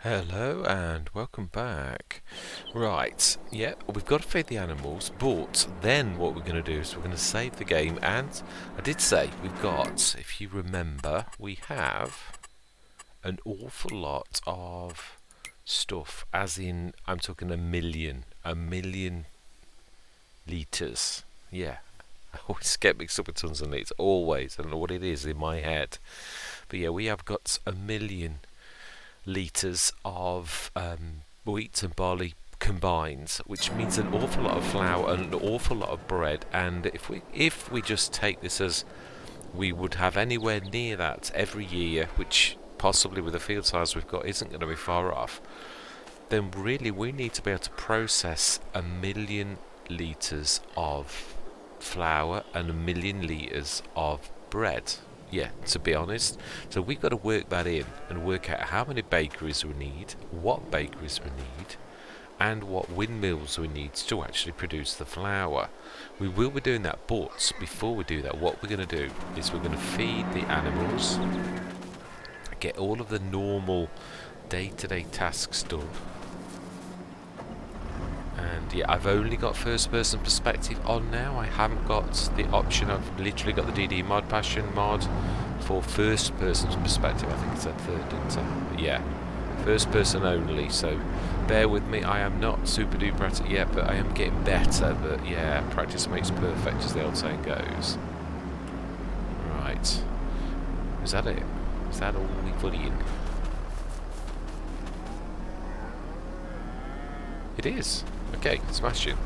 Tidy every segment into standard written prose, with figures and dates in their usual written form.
Hello and welcome back. Right, yeah, we've got to feed the animals, but then what we're going to do is we're going to save the game, and I did say we've got, if you remember, we have an awful lot of stuff, as in, I'm talking a million litres. Yeah, I always get mixed up with tons of litres, always. I don't know what it is in my head. But yeah, we have got a million litres of wheat and barley combined, which means an awful lot of flour and an awful lot of bread. And if we just take this as we would have anywhere near that every year, which possibly with the field size we've got isn't going to be far off, then really we need to be able to process a million litres of flour and a million litres of bread. Yeah, to be honest. So we've got to work that in and work out how many bakeries we need, what bakeries we need, and what windmills we need to actually produce the flour. We will be doing that, but before we do that, what we're going to do is we're going to feed the animals, get all of the normal day-to-day tasks done. And yeah, I've only got first person perspective on now. I haven't got the option. I've literally got the DD mod passion mod for first person perspective. I think it's at third, didn't I? But yeah, first person only, so bear with me. I am not super duper at it yet, but I am getting better. But yeah, practice makes perfect, as the old saying goes. Right, is that it? Is that all we put in? It is. Okay, smashing.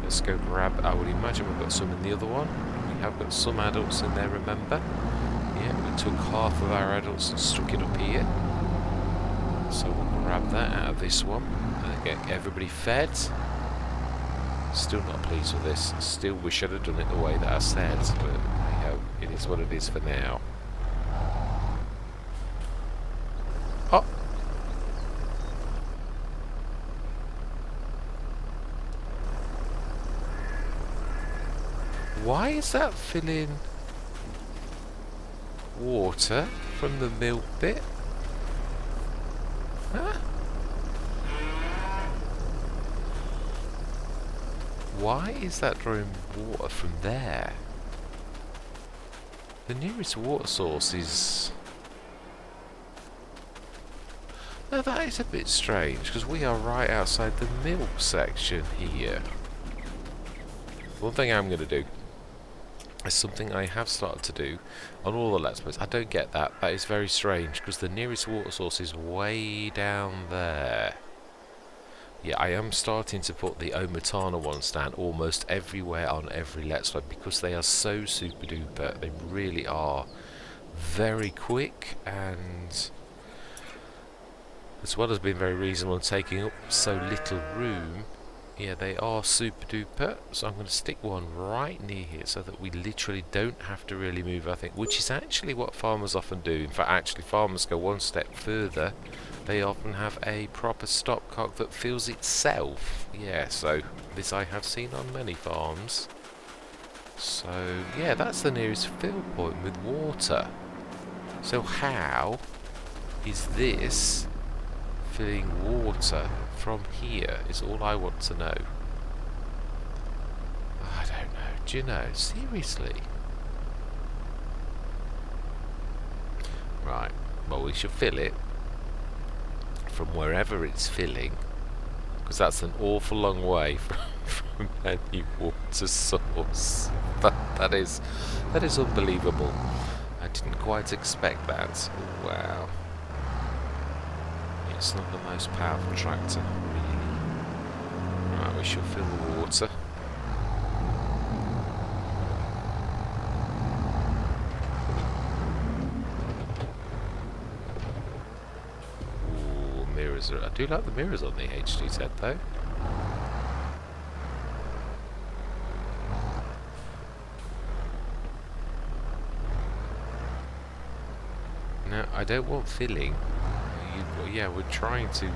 Let's go grab, I would imagine we've got some in the other one. We have got some adults in there, remember? Yeah, we took half of our adults and stuck it up here. So we'll grab that out of this one and get everybody fed. Still not pleased with this. Still wish I'd have done it the way that I said, but you know, it is what it is for now. Oh! Why is that filling water from the milk bit? Huh? Why is that drawing water from there? The nearest water source is... No, that is a bit strange, because we are right outside the milk section here. One thing I'm going to do is something I have started to do on all the Let's Plays. I don't get that. That is very strange, because the nearest water source is way down there. Yeah, I am starting to put the Omatana ones down almost everywhere on every Let's Play, because they are so super duper. They really are very quick, and as well as being very reasonable and taking up so little room, yeah, they are super duper. So I'm going to stick one right near here so that we literally don't have to really move, I think, which is actually what farmers often do. In fact, actually farmers go one step further. They often have a proper stopcock that fills itself. Yeah, so this I have seen on many farms. So yeah, that's the nearest fill point with water. So how is this filling water from here is all I want to know. I don't know. Do you know? Seriously? Right. Well, we should fill it from wherever it's filling, because that's an awful long way from any water source. That is unbelievable. I didn't quite expect that. Wow. It's not the most powerful tractor, really. Right, we should fill the water. Ooh, mirrors are... I do like the mirrors on the HD10 though. No, I don't want filling. Yeah, we're trying to... No,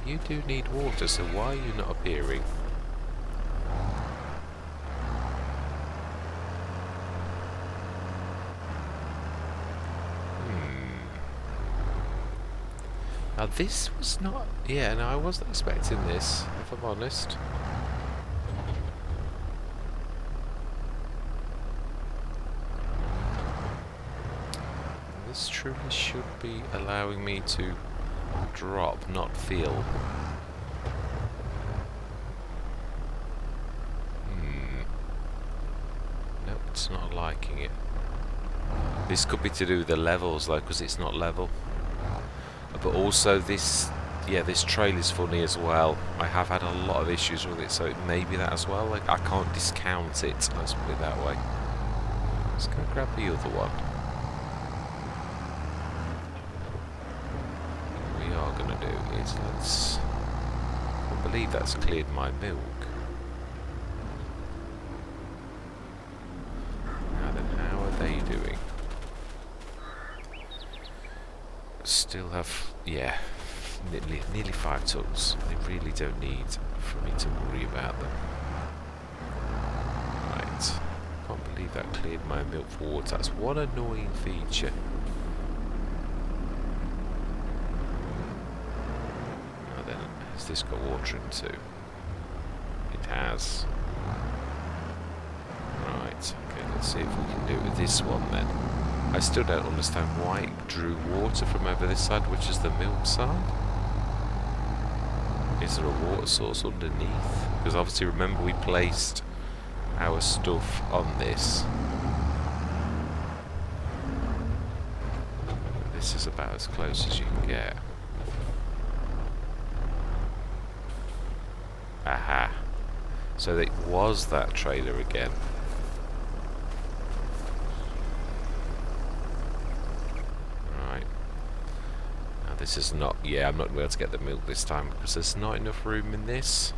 you do need water, so why are you not appearing? Now this was not... Yeah, no, I wasn't expecting this, if I'm honest. This truly should be allowing me to drop, not fill. Nope, it's not liking it. This could be to do with the levels though, because it's not level. But also this, yeah, this trail is funny as well. I have had a lot of issues with it, so it may be that as well. Like, I can't discount it, let's put it that way. Let's go grab the other one. What we are going to do is, let's... I believe that's cleared my milk. Now then, how are they doing? Still have, yeah, nearly 5 tons. They really don't need for me to worry about them. Right, can't believe that cleared my milk for water. That's one annoying feature. Now then, has this got water in too? It has. Right, okay, let's see if we can do it with this one then. I still don't understand why it drew water from over this side, which is the milk side. Is there a water source underneath? Because obviously remember we placed our stuff on this. This is about as close as you can get. Aha. So it was that trailer again. This is not, yeah, I'm not going to be able to get the milk this time because there's not enough room in this.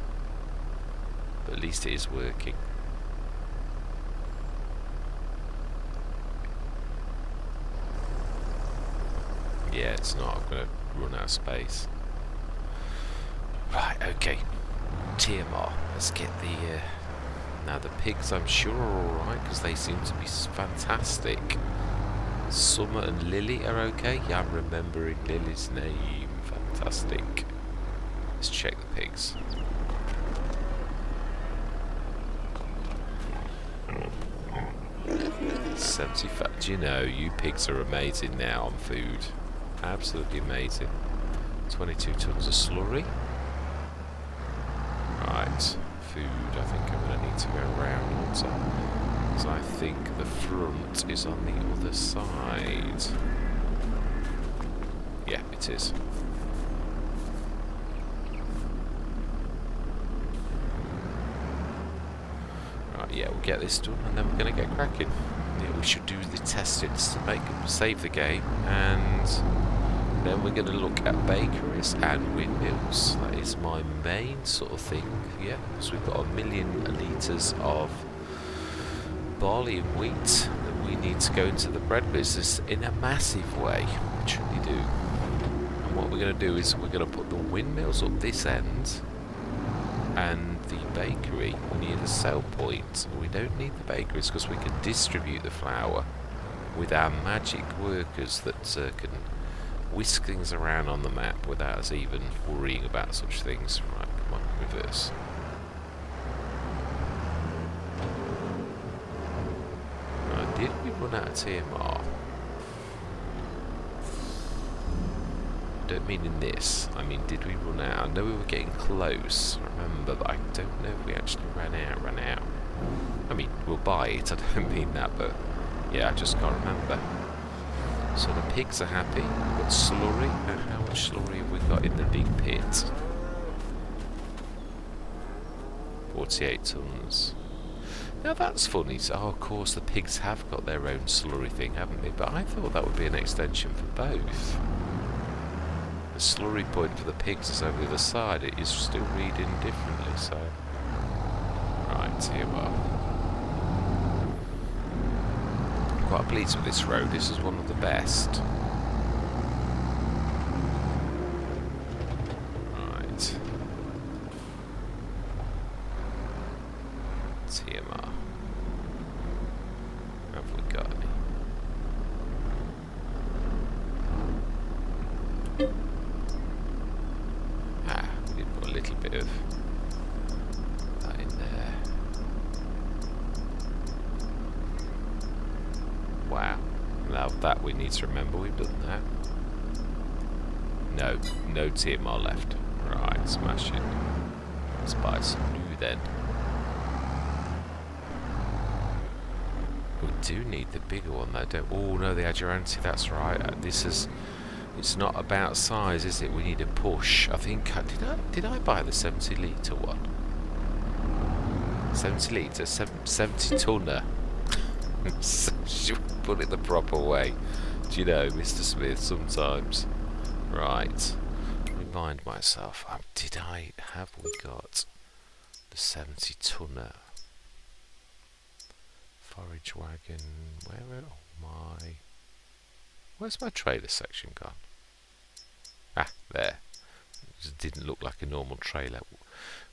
But at least it is working. Yeah, it's not, I'm going to run out of space. Right, okay. TMR, let's get the, now the pigs I'm sure are alright because they seem to be fantastic. Summer and Lily are okay. Yeah, I'm remembering Lily's name. Fantastic. Let's check the pigs. $75. You know, you pigs are amazing now on food. Absolutely amazing. 22 tons of slurry. Right, food. I think I'm going to need to go around also. So I think the front is on the other side. Yeah, it is. Right, yeah, we'll get this done and then we're going to get cracking. Yeah, we should do the testings to save the game, and then we're going to look at bakeries and windmills. That is my main sort of thing. Yeah, so we've got 1 million litres of barley and wheat that we need to go into the bread business in a massive way. We truly do. And what we're going to do is we're going to put the windmills up this end and the bakery near the sell point. We don't need the bakeries because we can distribute the flour with our magic workers that can whisk things around on the map without us even worrying about such things. Right, come on, reverse. Did we run out of TMR? I don't mean in this. I mean, did we run out? I know we were getting close, remember, but I don't know if we actually ran out. I mean, we'll buy it, I don't mean that, but yeah, I just can't remember. So the pigs are happy. We've got slurry. Now, how much slurry have we got in the big pit? 48 tons. Now that's funny. So, oh, of course, the pigs have got their own slurry thing, haven't they? But I thought that would be an extension for both. The slurry point for the pigs is over the other side. It is still reading differently, so... Right, here we are. I'm quite pleased with this road. This is one of the best. Right. TMR. Have we got any? that we need to remember. We've done that. No TMR left. Right, smash it. Let's buy some new then. We do need the bigger one though, don't we? Oh no, the Aduranti, that's right. It's not about size, is it? We need a push. I think, did I buy the 70 litre one? 70 litre, 70 tonner. Should we put it the proper way? Do you know, Mr. Smith, sometimes? Right. Remind myself, have we got the 70 tonner? Forage wagon, where's my trailer section gone? Ah, there. It just didn't look like a normal trailer.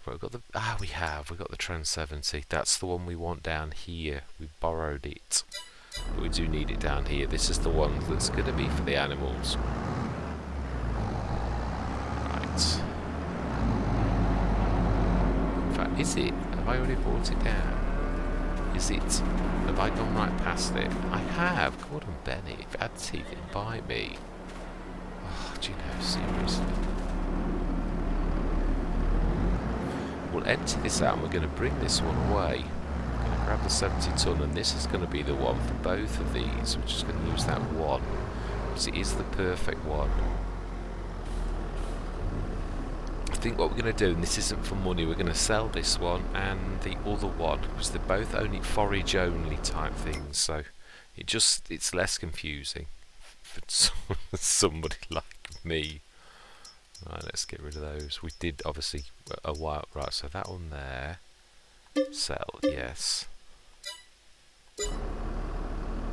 Right, we've got the Trans 70. That's the one we want down here. We borrowed it, but we do need it down here. This is the one that's going to be for the animals. Right. In fact, is it? Have I already brought it down? Is it? Have I gone right past it? I have. Gordon Bennett. If it had teeth, it'd bite me. Oh, do you know, seriously? We'll empty this out and we're going to bring this one away. We're going to grab the 70 tonne and this is going to be the one for both of these. We're just going to use that one because it is the perfect one. I think what we're going to do, and this isn't for money, we're going to sell this one and the other one because they're both only forage only type things, so it's less confusing for somebody like me. Right, let's get rid of those. We did obviously a while. Right, so that one there. Sell, yes.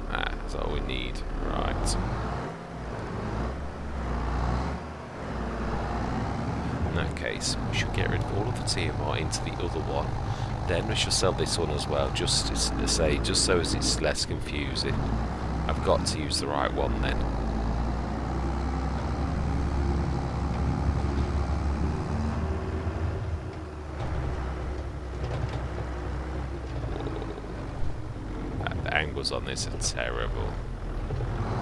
That's all we need. Right. In that case, we should get rid of all of the TMR into the other one. Then we shall sell this one as well, just to say, just so as it's less confusing. I've got to use the right one then. The angles on this are terrible.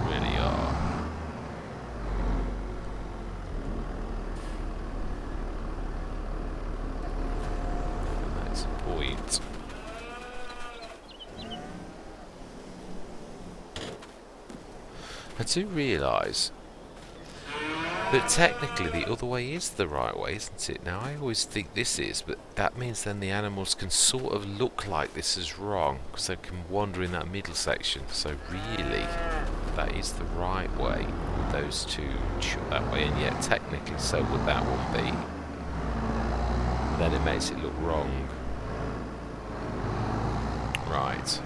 Really are. That's a point. I do realise that technically the other way is the right way, isn't it? Now I always think this is, but that means then the animals can sort of look like this is wrong, because they can wander in that middle section. So really, that is the right way, with those two shut that way, and yet technically so would that one be. Then it makes it look wrong. Right.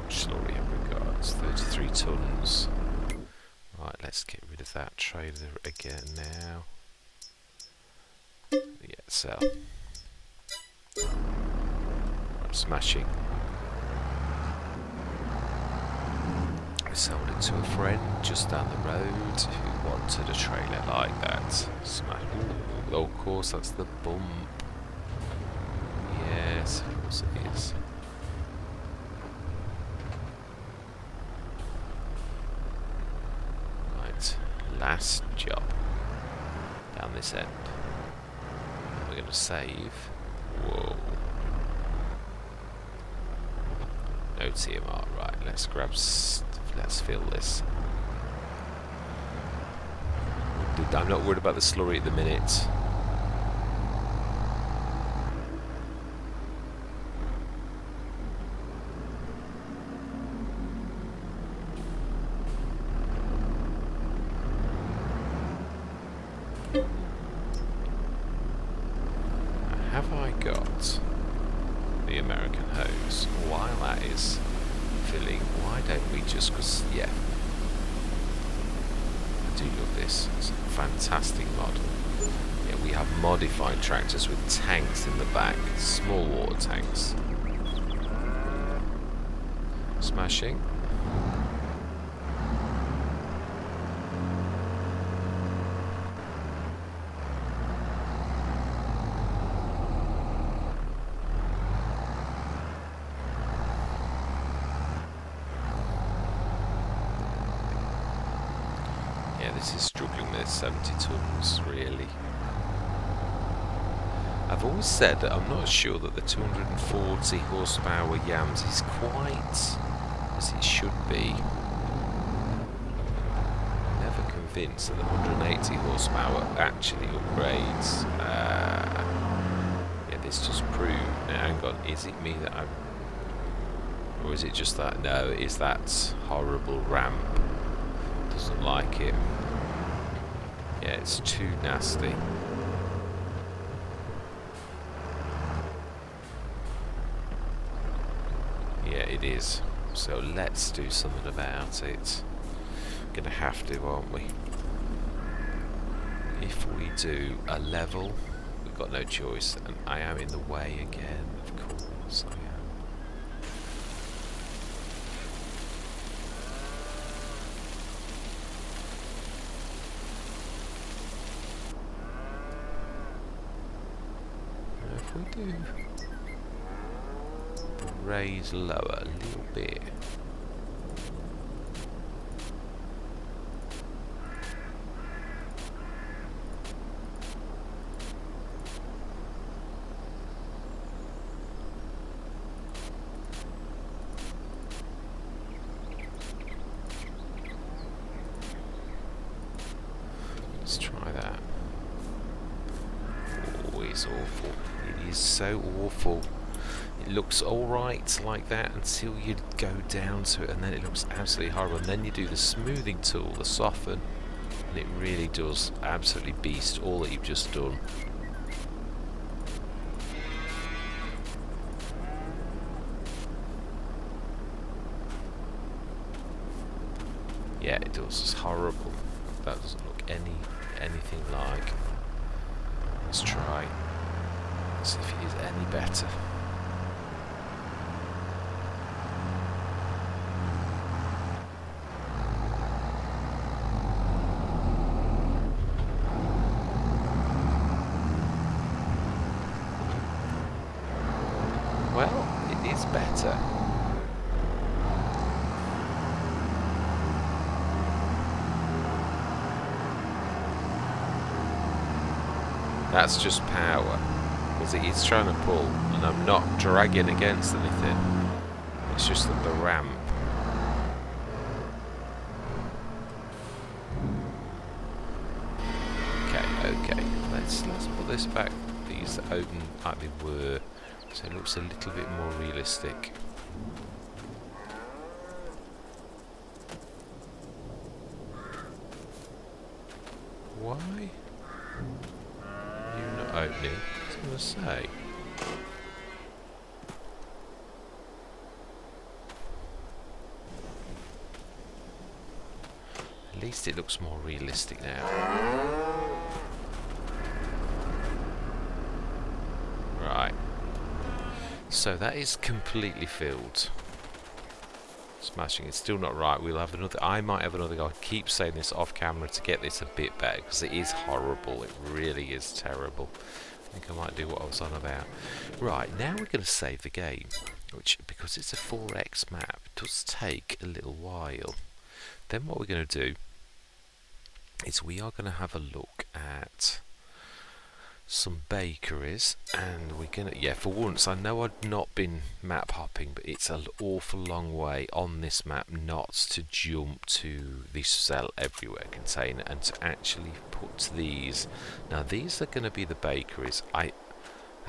Slowly have we got? It's 33 tonnes. Right, let's get rid of that trailer again now. Yeah, sell. Right, smashing. We sold it to a friend just down the road who wanted a trailer like that. Smash. Ooh, of course, that's the bump. Yes, of course it is. Last job down this end. We're going to save. Whoa. No TMR. Right, let's grab. Let's fill this. I'm not worried about the slurry at the minute. Have I got the American hose? While that is filling, why don't we just, because, yeah, I do love this. It's a fantastic mod. Yeah, we have modified tractors with tanks in the back, small water tanks. Smashing. this is struggling with 70 tons, really. I've always said that I'm not sure that the 240 horsepower Yams is quite as it should be. I'm never convinced that the 180 horsepower actually upgrades. Yeah, this just proved. Now, hang on, is it me that I'm... Or is it just that? No, it is that horrible ramp. Doesn't like it. Yeah, it's too nasty. Yeah, it is. So let's do something about it. Gonna have to, aren't we? If we do a level, we've got no choice, and I am in the way again, of course I am. Now if we do raise lower a little bit. Let's try that. Oh, it's awful. It is so awful. It looks alright like that until you go down to it, and then it looks absolutely horrible. And then you do the smoothing tool, the soften, and it really does absolutely beast all that you've just done. Yeah, it does. It's horrible. That doesn't look anything like. Let's try. See if it is any better. Well, it is better. That's just power, because it is trying to pull, and I'm not dragging against anything. It's just that the ramp. Okay. Let's put this back. These open like they were. So it looks a little bit more realistic. Why? You're not opening. What was I going to say? At least it looks more realistic now. Right. So that is completely filled. Smashing. It's still not right. We'll have another. I might have another go. I keep saying this off camera to get this a bit better, because it is horrible. It really is terrible. I think I might do what I was on about. Right, now we're going to save the game, which, because it's a 4x map, does take a little while. Then what we're going to do is we are going to have a look at some bakeries, and we're gonna, yeah, for once, I know I've not been map hopping, but it's an awful long way on this map not to jump to the sell everywhere container and to actually put these. Now these are going to be the bakeries. That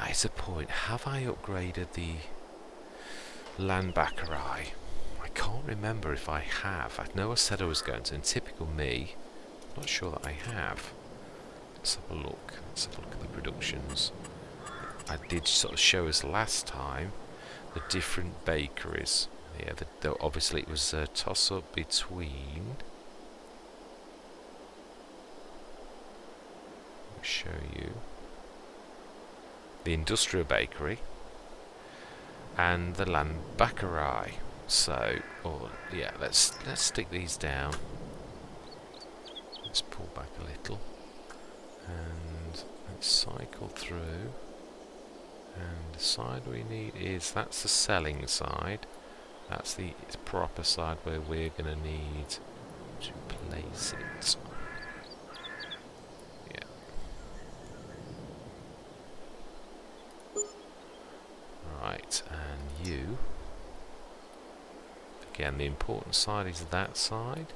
is a point. Have I upgraded the land baccarat? I can't remember if I have. I know I said I was going to, in typical me, I'm not sure that I have. Let's have a look. Let's have a look at the productions. I did sort of show us last time the different bakeries. Yeah, obviously it was a toss-up between. Let me show you the industrial bakery and the land baccarat. So, yeah, let's stick these down. Let's pull back a little. And let's cycle through, and the side we need is, that's the selling side, that's the proper side where we're going to need to place it. Right, and you. Again, the important side is that side.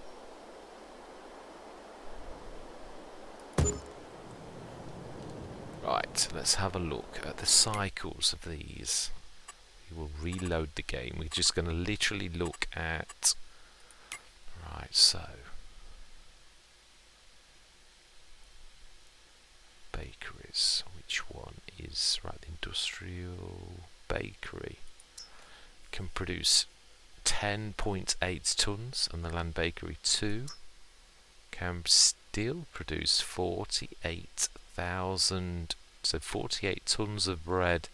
Right, let's have a look at the cycles of these. We will reload the game. We're just going to literally look at... Right, so... Bakeries. Which one is... Right, the industrial bakery can produce 10.8 tons, and the land bakery 2 can still produce 48,000, so 48 tons of bread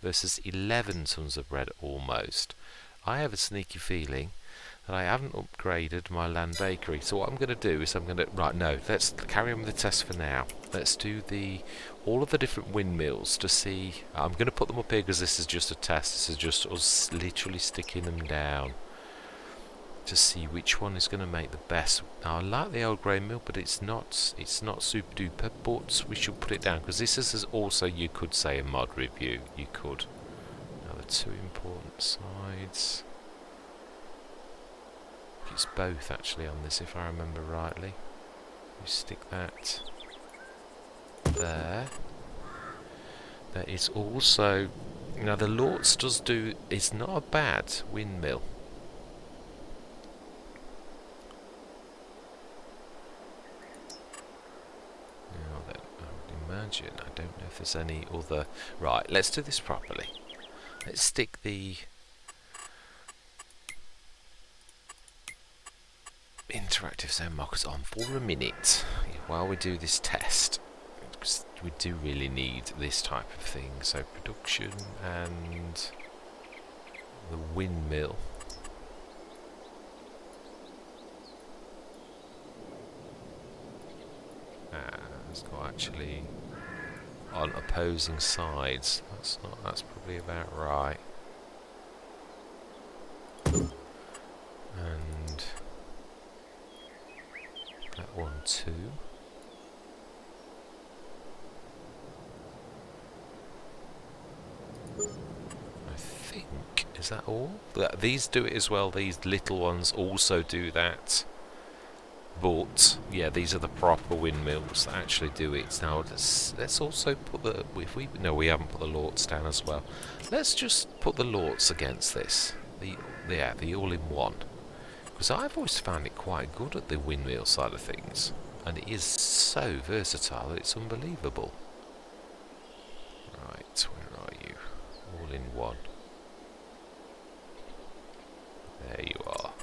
versus 11 tons of bread almost. I have a sneaky feeling that I haven't upgraded my land bakery, so what I'm going to do is I'm going to, right, no, let's carry on with the test for now. Let's do all of the different windmills to see. I'm going to put them up here because this is just a test. This is just us literally sticking them down to see which one is going to make the best. Now I like the old grey mill, but it's not super duper, but we should put it down because this is also, you could say, a mod review. You could. Now the two important sides. It's both actually on this, if I remember rightly. We stick that there. There is also, now the Lortz does do, it's not a bad windmill. Now then, I would imagine, I don't know if there's any other, right, let's do this properly. Let's stick the interactive sound markers on for a minute while we do this test, because we do really need this type of thing. So production and the windmill. It's got actually on opposing sides. That's probably about right. And that one too. I think, is that all? These do it as well, these little ones also do that. But, yeah, these are the proper windmills that actually do it. Now, let's also put the... No, we haven't put the Lortz down as well. Let's just put the Lortz against this. The all-in-one. Because I've always found it quite good at the windmill side of things. And it is so versatile that it's unbelievable. Right, where are you? All in one. There you are.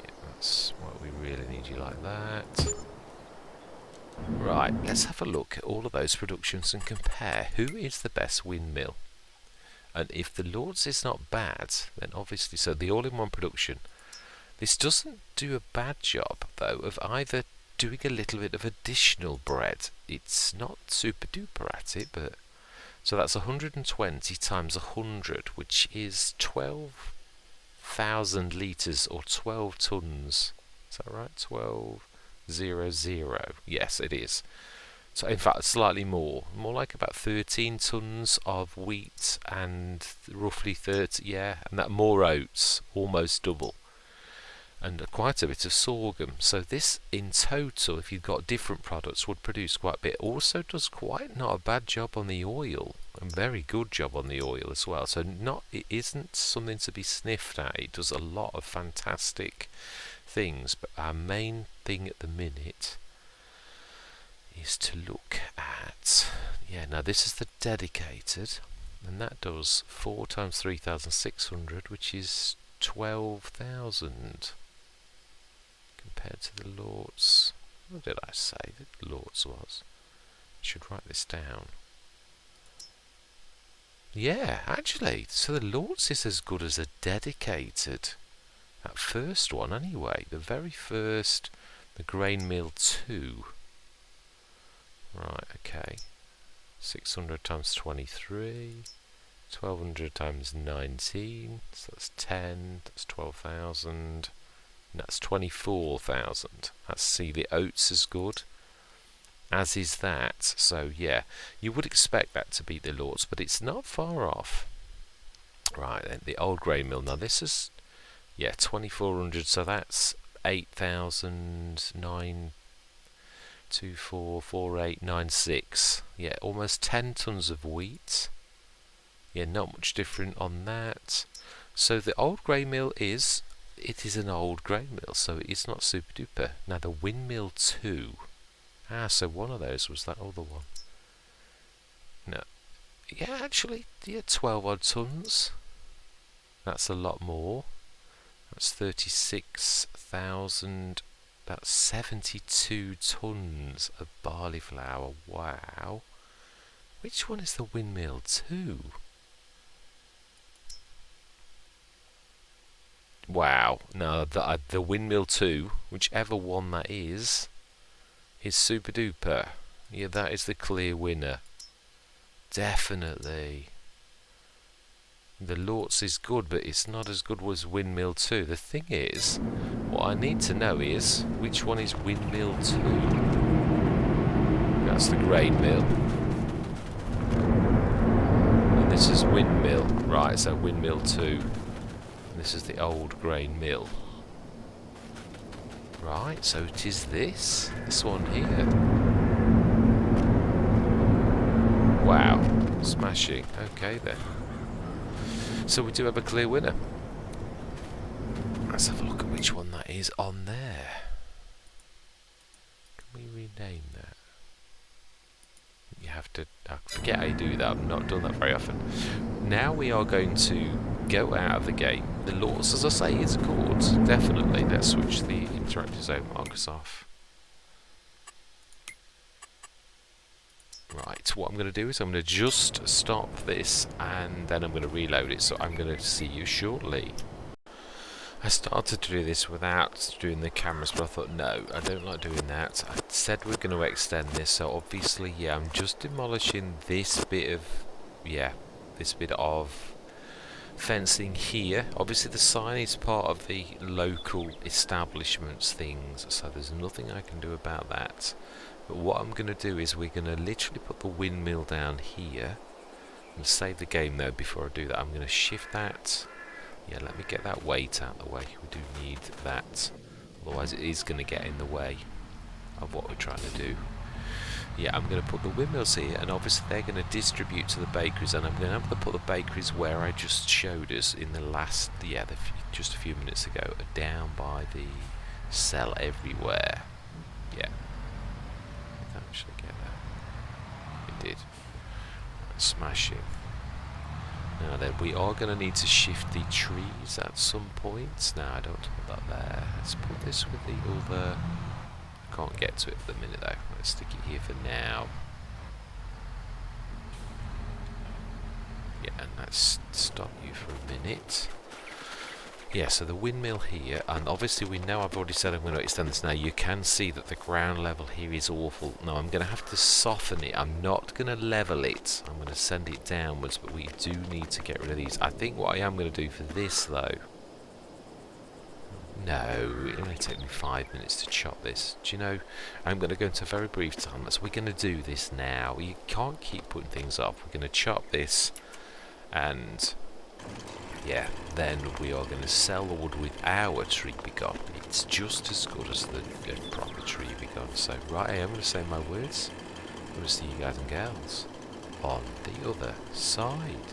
Yeah, that's what we really need, you like that. Right, let's have a look at all of those productions and compare who is the best windmill. And if the Lortz is not bad, then obviously, so the all-in-one production, this doesn't do a bad job, though, of either doing a little bit of additional bread. It's not super duper at it, but... So that's 120 times 100, which is 12,000 litres, or 12 tonnes. Is that right? 12,000. Yes, it is. So in fact, slightly more like about 13 tonnes of wheat and roughly 30, yeah, and that more oats, almost double, and quite a bit of sorghum. So this in total, if you've got different products, would produce quite a bit. Also does quite not a bad job on the oil, a very good job on the oil as well. So it isn't something to be sniffed at. It does a lot of fantastic things, but our main thing at the minute is to look at, yeah, now this is the dedicated, and that does 4 times 3,600, which is 12,000 compared to the Lortz. What did I say that the Lortz was? I should write this down. Yeah, actually, so the Lortz is as good as a dedicated. That first one anyway, the very first, the grain mill 2. Right, okay. 600 times 23, 1200 times 19, so that's 10, that's 12,000, that's 24,000. Let's see, the oats is good. as is that. So yeah, you would expect that to be the Lords, but it's not far off. Right then, the old grain mill. Now this is, yeah, 2400, so that's 8,924,4896. Yeah, almost 10 tons of wheat. Yeah, not much different on that. So the old grain mill is, it is an old grain mill, so it's not super duper. Now the windmill 2. So one of those was that other one. No. Yeah, actually, yeah, 12 odd tons. That's a lot more. That's 36,000. That's 72 tons of barley flour. Wow. Which one is the windmill 2? Wow. No, the windmill 2, whichever one that is super duper. Yeah, that is the clear winner. Definitely. The Lortz is good, but it's not as good as Windmill 2. The thing is, what I need to know is, which one is Windmill 2? That's the grain mill. And this is Windmill. Right, so Windmill 2. And this is the old grain mill. Right, so it is this one here. Wow, smashing. Okay then. So we do have a clear winner. Let's have a look at which one that is on there. Can we rename that? You have to, I forget how you do that, I've not done that very often. Now we are going to go out of the game. The Lords, as I say, is good, definitely. Let's switch the interactive zone markers off. Right, what I'm going to do is I'm going to just stop this and then I'm going to reload it, so I'm going to see you shortly. I started to do this without doing the cameras, but I thought, no, I don't like doing that. I said we're going to extend this, so obviously, yeah, I'm just demolishing this bit of, fencing here. Obviously the sign is part of the local establishments things, so there's nothing I can do about that. But what I'm going to do is we're going to literally put the windmill down here and save the game though. Before I do that, I'm going to shift that. Yeah, let me get that weight out of the way. We do need that, otherwise it is going to get in the way of what we're trying to do. Yeah, I'm going to put the windmills here, and obviously they're going to distribute to the bakeries, and I'm going to have to put the bakeries where I just showed us in the last, just a few minutes ago, down by the sell everywhere. Yeah. Actually get that. It did. Smashing. Now then, we are going to need to shift the trees at some point. Now I don't want to put that there. Let's put this with the other. I can't get to it at the minute though. Let's stick it here for now. Yeah, and let's stop you for a minute. Yeah, so the windmill here, and obviously we know, I've already said I'm going to extend this now. You can see that the ground level here is awful. Now I'm going to have to soften it. I'm not going to level it. I'm going to send it downwards, but we do need to get rid of these. I think what I am going to do for this though, no, it only take me 5 minutes to chop this. Do you know, I'm going to go into a very brief time. So we're going to do this now. You can't keep putting things off. We're going to chop this, and yeah, then we are going to sell the wood with our tree begun. It's just as good as the proper tree begun. So right, I am going to say my words. I'm going to see you guys and girls on the other side.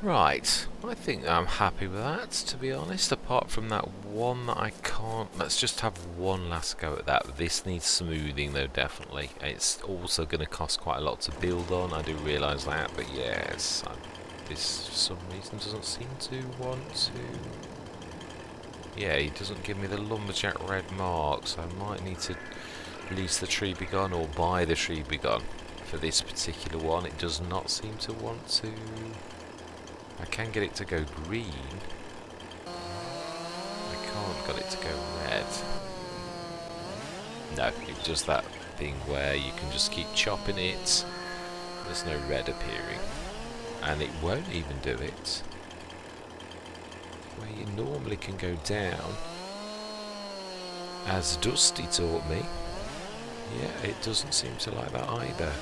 Right, I think I'm happy with that, to be honest, apart from that one that I can't. Let's just have one last go at that. This needs smoothing though, definitely. It's also going to cost quite a lot to build on, I do realise that, but yes, this for some reason doesn't seem to want to. Yeah, he doesn't give me the lumberjack red mark, so I might need to lease the tree begun or buy the tree begun for this particular one. It does not seem to want to. I can get it to go green. I can't get it to go red. No, it does that thing where you can just keep chopping it. There's no red appearing. And it won't even do it. Where you normally can go down. As Dusty taught me. Yeah, it doesn't seem to like that either.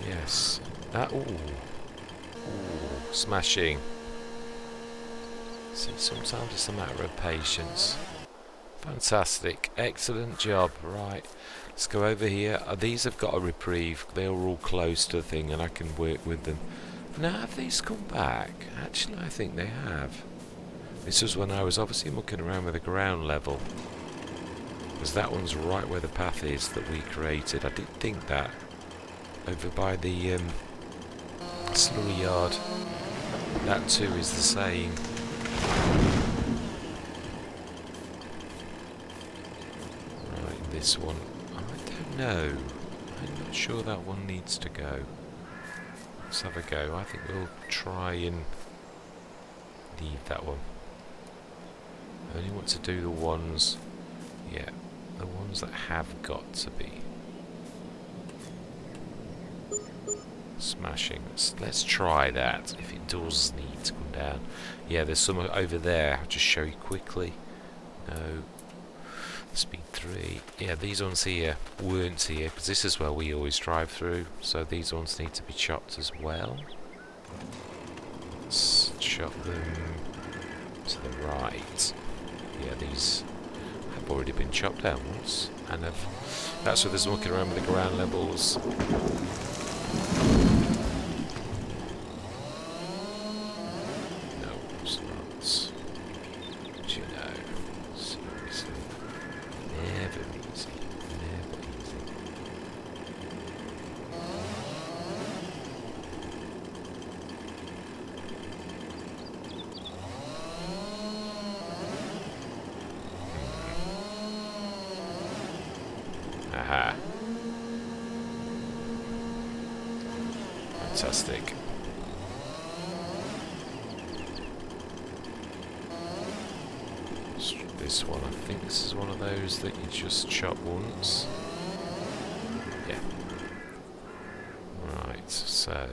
Yes. That. Ooh, smashing. See, sometimes it's a matter of patience. Fantastic. Excellent job. Right. Let's go over here. These have got a reprieve. They're all close to the thing and I can work with them. Now, have these come back? Actually, I think they have. This was when I was obviously mucking around with the ground level. Because that one's right where the path is that we created. I did think that. Over by the slurry yard. That too is the same. Right, this one. I don't know. I'm not sure that one needs to go. Let's have a go. I think we'll try and leave that one. I only want to do the ones, yeah, the ones that have got to be. Smashing. Let's try that. If it does need to come down. Yeah, there's some over there. I'll just show you quickly. No. Speed 3. Yeah, these ones here weren't here because this is where we always drive through. So these ones need to be chopped as well. Let's chop them to the right. Yeah, these have already been chopped down once. And that's where there's looking around with the ground levels. Aha. Fantastic. This one, I think this is one of those that you just chop once. Yeah. Right, so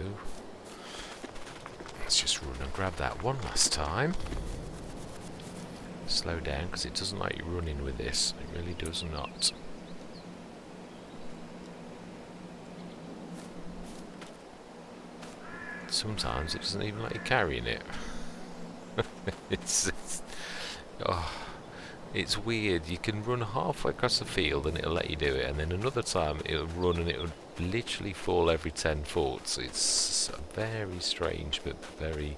let's just run and grab that one last time. Slow down because it doesn't like you running with this. It really does not. Sometimes it doesn't even like you carrying it. It's weird. You can run halfway across the field and it'll let you do it, and then another time it'll run and it'll literally fall every 10 foot. It's a very strange but very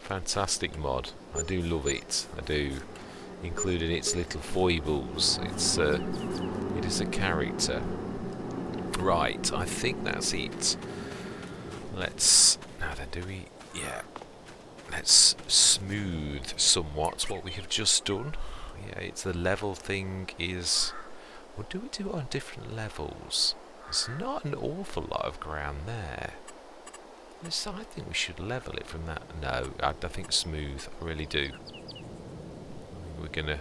fantastic mod. I do love it. I do, including its little foibles. It is a character. Right, I think that's it. Let's now then, do we? Yeah. Let's smooth somewhat what we have just done. Yeah, it's the level thing is. Well, do we do it on different levels? There's not an awful lot of ground there. I think we should level it from that. No, I think smooth. I really do. We're gonna.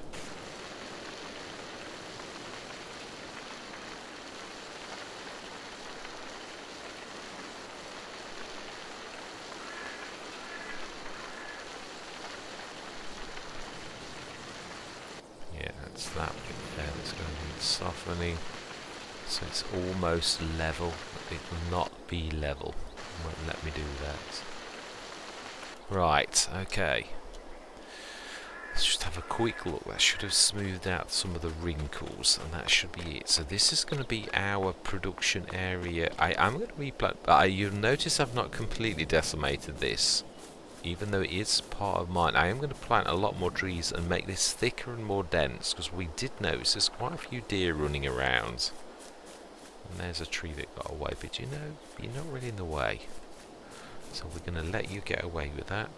That bit there that's going to need softening. So it's almost level. It will not be level. It won't let me do that. Right, okay. Let's just have a quick look. That should have smoothed out some of the wrinkles, and that should be it. So this is going to be our production area. I am going to replant, but you'll notice I've not completely decimated this. Even though it is part of mine, I am going to plant a lot more trees and make this thicker and more dense, because we did notice there's quite a few deer running around. And there's a tree that got away, but you know, you're not really in the way. So we're going to let you get away with that.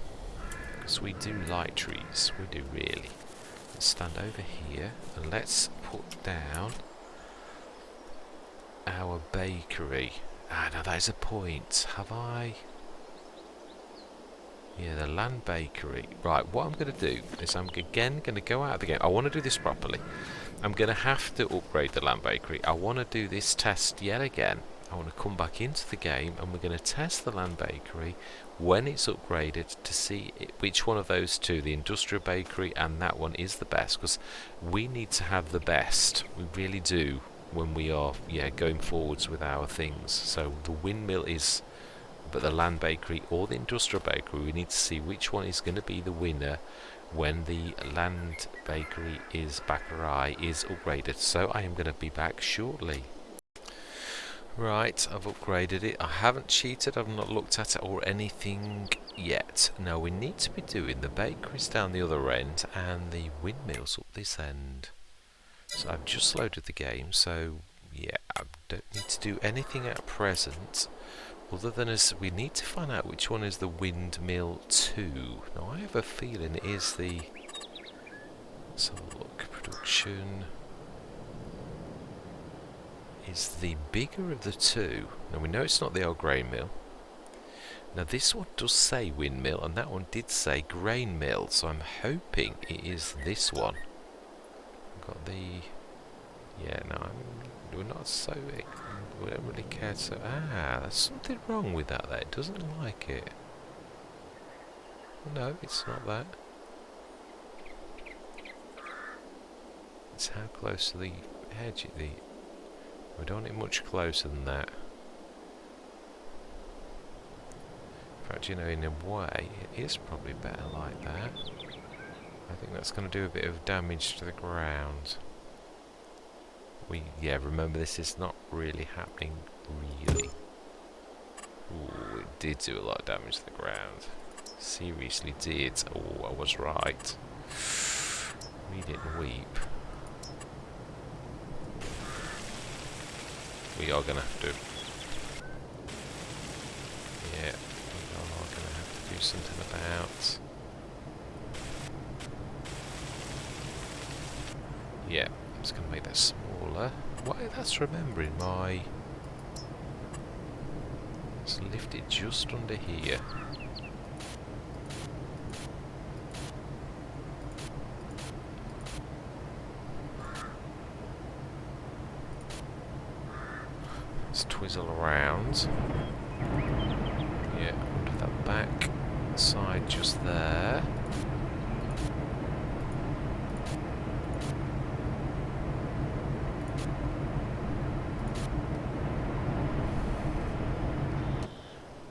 Because we do like trees, we do really. Let's stand over here and let's put down our bakery. Ah, now that is a point. Have I? Yeah, the land bakery. Right, what I'm going to do is I'm again going to go out of the game. I want to do this properly. I'm going to have to upgrade the land bakery. I want to do this test yet again. I want to come back into the game and we're going to test the land bakery when it's upgraded to see which one of those two, the industrial bakery and that one, is the best, because we need to have the best. We really do when we are going forwards with our things. So the windmill is, but the land bakery or the industrial bakery, we need to see which one is going to be the winner when the land bakery is upgraded. So I am going to be back shortly. Right, I've upgraded it. I haven't cheated, I've not looked at it or anything yet. No, we need to be doing the bakeries down the other end and the windmills up this end. So I've just loaded the game, so yeah, I don't need to do anything at present. Other than we need to find out which one is the windmill 2. Now I have a feeling it is the... Let's have a look. Production... is the bigger of the two. Now we know it's not the old grain mill. Now this one does say windmill and that one did say grain mill, so I'm hoping it is this one. Got the... yeah, no, we're not so... we don't really care so... ah, there's something wrong with that there. It doesn't like it. No, it's not that. It's how close to the edge the... we don't want it much closer than that. In fact, you know, in a way, it is probably better like that. I think that's going to do a bit of damage to the ground. Yeah, remember this is not really happening, really. Ooh, it did do a lot of damage to the ground. Seriously did. Oh, I was right. Read it and weep. We are going to have to... yeah, we are going to have to do something about... yeah, I'm just going to make that smaller. Why, that's remembering my... let's lift it just under here. Let's twizzle around. Yeah, under that back side just there.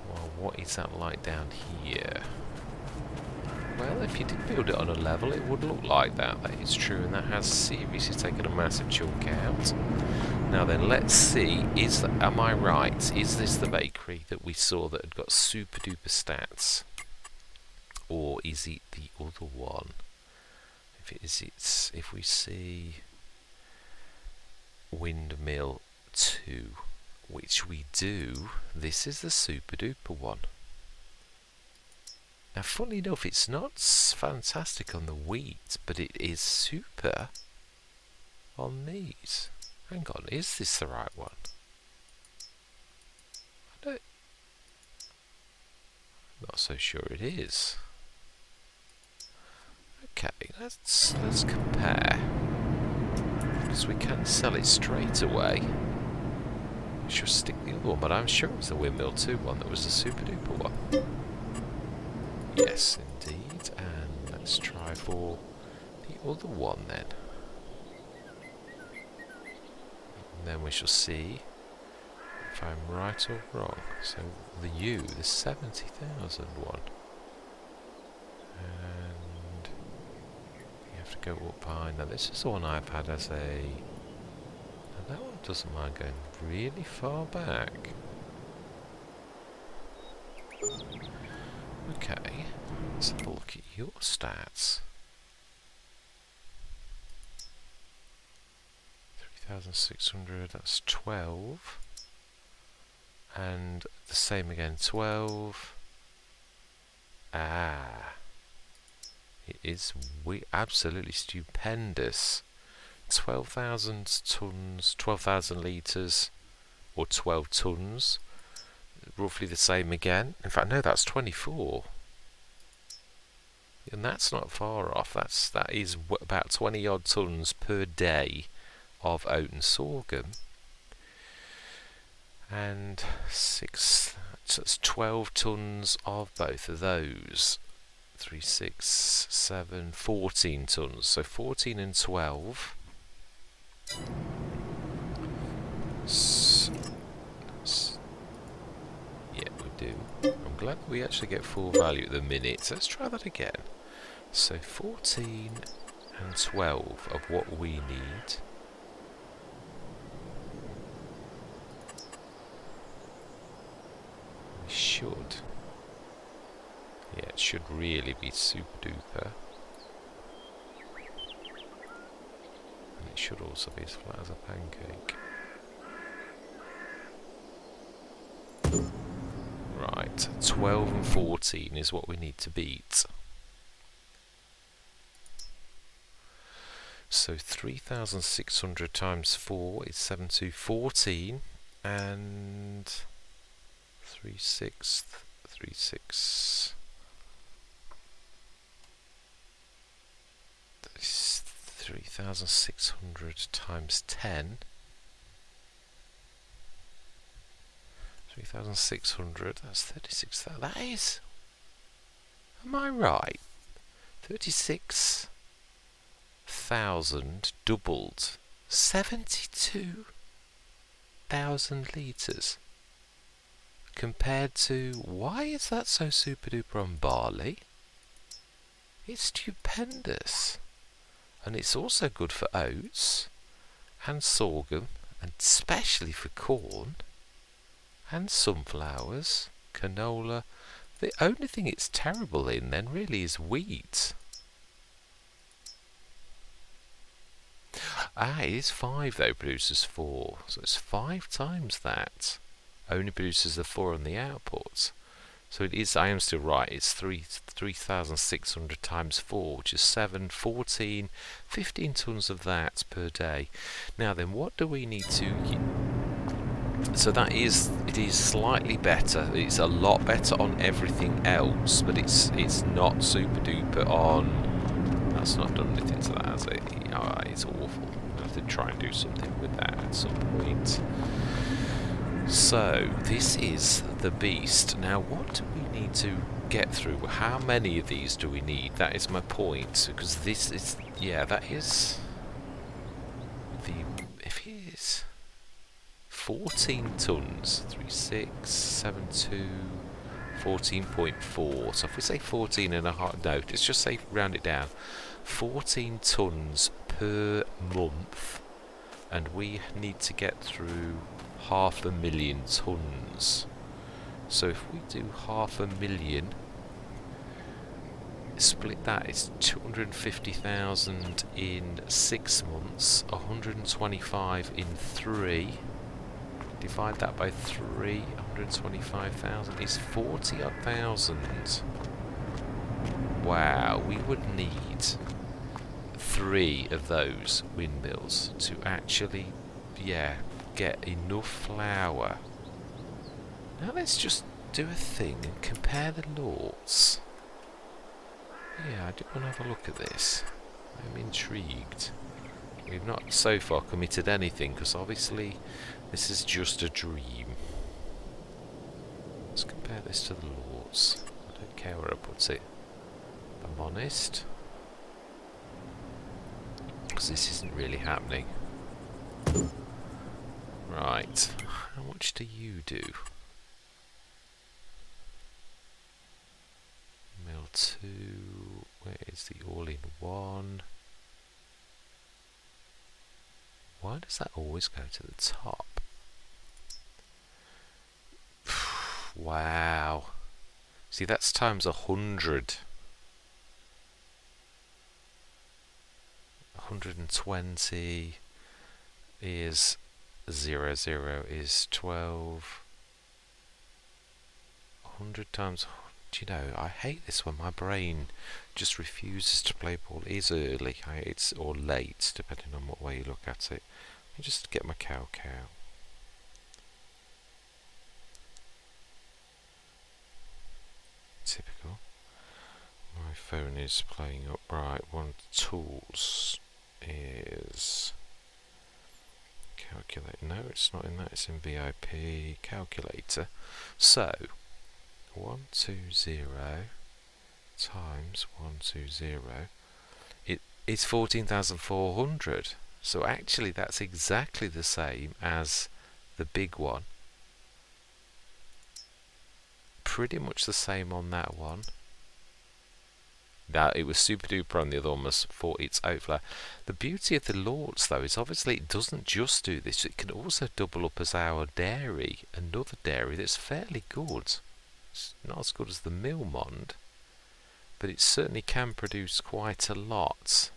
Well, what is that like down here? Well, if you did build it on a level, it would look like that. That is true, and that has seriously taken a massive chunk out. Now then, let's see, am I right? Is this the bakery that we saw that had got super duper stats? Or is it the other one? If we see windmill 2, which we do, this is the super duper one. Now, funnily enough, it's not fantastic on the wheat, but it is super on these. Hang on, is this the right one? Not so sure it is. Okay, let's compare. Because we can sell it straight away. We should stick the other one, but I'm sure it was the windmill 2 one that was the super duper one. Yes, indeed. And let's try for the other one then. then we shall see if I'm right or wrong. So the 70,000 one. And you have to go up behind. Now this is the one I've had as a... Now that one doesn't mind going really far back. Okay, let's have a look at your stats. 3,600, that's 12. And the same again, 12. Ah. It is absolutely stupendous. 12,000 tons, 12,000 litres, or 12 tons. Roughly the same again. In fact, no, that's 24. And that's not far off. That is about 20 odd tons per day of oat and sorghum. And that's 12 tons of both of those. 3, 6, 7, 14 tons. So 14 and 12. Yeah, we do. I'm glad we actually get full value at the minute. So let's try that again. So 14 and 12 of what we need. We should. Yeah, it should really be super duper. And it should also be as flat as a pancake. Right, 12 and 14 is what we need to beat. So 3,600 times 4 is 7,214, and 3, 6, 3, 6. 3,600 times 10. 3,600, that's 36,000. That is... Am I right? 36,000 doubled. 72,000 litres. Compared to... Why is that so super duper on barley? It's stupendous. And it's also good for oats and sorghum, and especially for corn and sunflowers, canola. The only thing it's terrible in then really is wheat. Ah, it is 5 though, produces 4. So it's 5 times that. Only produces the 4 on the output. So it is, I am still right, it's 3,600 times 4, which is 7, 14, 15 tons of that per day. Now then, what do we need to... So it is slightly better. It's a lot better on everything else, but it's not super duper on... That's not done anything to that, has it? Oh, it's awful. I have to try and do something with that at some point. So, this is the beast. Now, what do we need to get through? How many of these do we need? That is my point. Because this is... Yeah, that is... If it is... 14 tons. 3, 6, 7, 2... 14.4. So if we say 14 and a half... No, let's just say round it down. 14 tons per month. And we need to get through 500,000 tons. So if we do 500,000, split that, it's 250,000 in 6 months, 125 in 3. Divide that by 3, 125,000 is 40,000. Wow, we would need 3 of those windmills to actually, yeah, get enough flour. Now let's just do a thing and compare the lots. Yeah, I do want to have a look at this. I'm intrigued. We've not so far committed anything, because obviously this is just a dream. Let's compare this to the lots. I don't care where I put it, if I'm honest, because this isn't really happening. Right, how much do you do? Mill 2, where is the all-in-one? Why does that always go to the top? Wow. See, that's times 100. 120 is 0, 0 is 12. 100 times... Do you know, I hate this when my brain just refuses to play ball. It is early, it's or late, depending on what way you look at it. Let me just get my cow. Typical. My phone is playing up. Right, one of the tools is calculator. No, it's not in that, it's in VIP calculator. So 120 times 120, it's 14,400. So actually that's exactly the same as the big one. Pretty much the same on that one. That it was super duper on the other one was for its outflow. The beauty of the Lords though is obviously it doesn't just do this, it can also double up as our dairy, another dairy that's fairly good. It's not as good as the Millmond, but it certainly can produce quite a lot.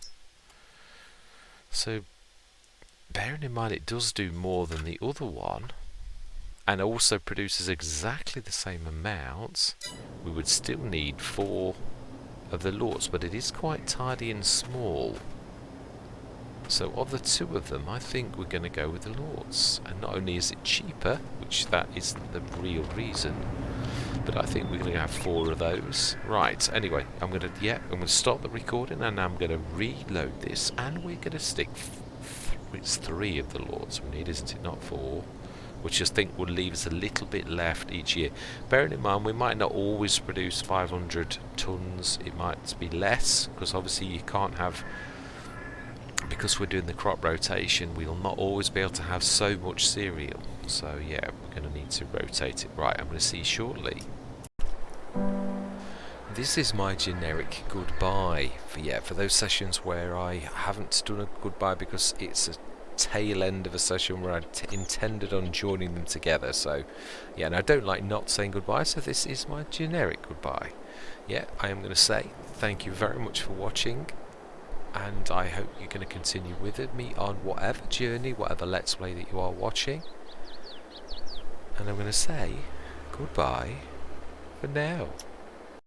So bearing in mind it does do more than the other one, and also produces exactly the same amount, we would still need 4 of the Lords, but it is quite tidy and small. So of the 2 of them, I think we're going to go with the Lords. And not only is it cheaper, which that is the real reason, but I think we're going to have 4 of those. Right, anyway, I'm going to stop the recording and I'm going to reload this, and we're going to stick it's 3 of the Lords we need, isn't it? Not 4. Which I think would leave us a little bit left each year. Bearing in mind we might not always produce 500 tons, it might be less, because obviously you can't have, because we're doing the crop rotation, we'll not always be able to have so much cereal. So yeah, we're going to need to rotate it. Right, I'm going to see you shortly. This is my generic goodbye for those sessions where I haven't done a goodbye because it's a tail end of a session where I intended on joining them together. So yeah, and I don't like not saying goodbye, so this is my generic goodbye. Yeah, I am going to say thank you very much for watching, and I hope you're going to continue with me on whatever journey, whatever Let's Play that you are watching, and I'm going to say goodbye for now.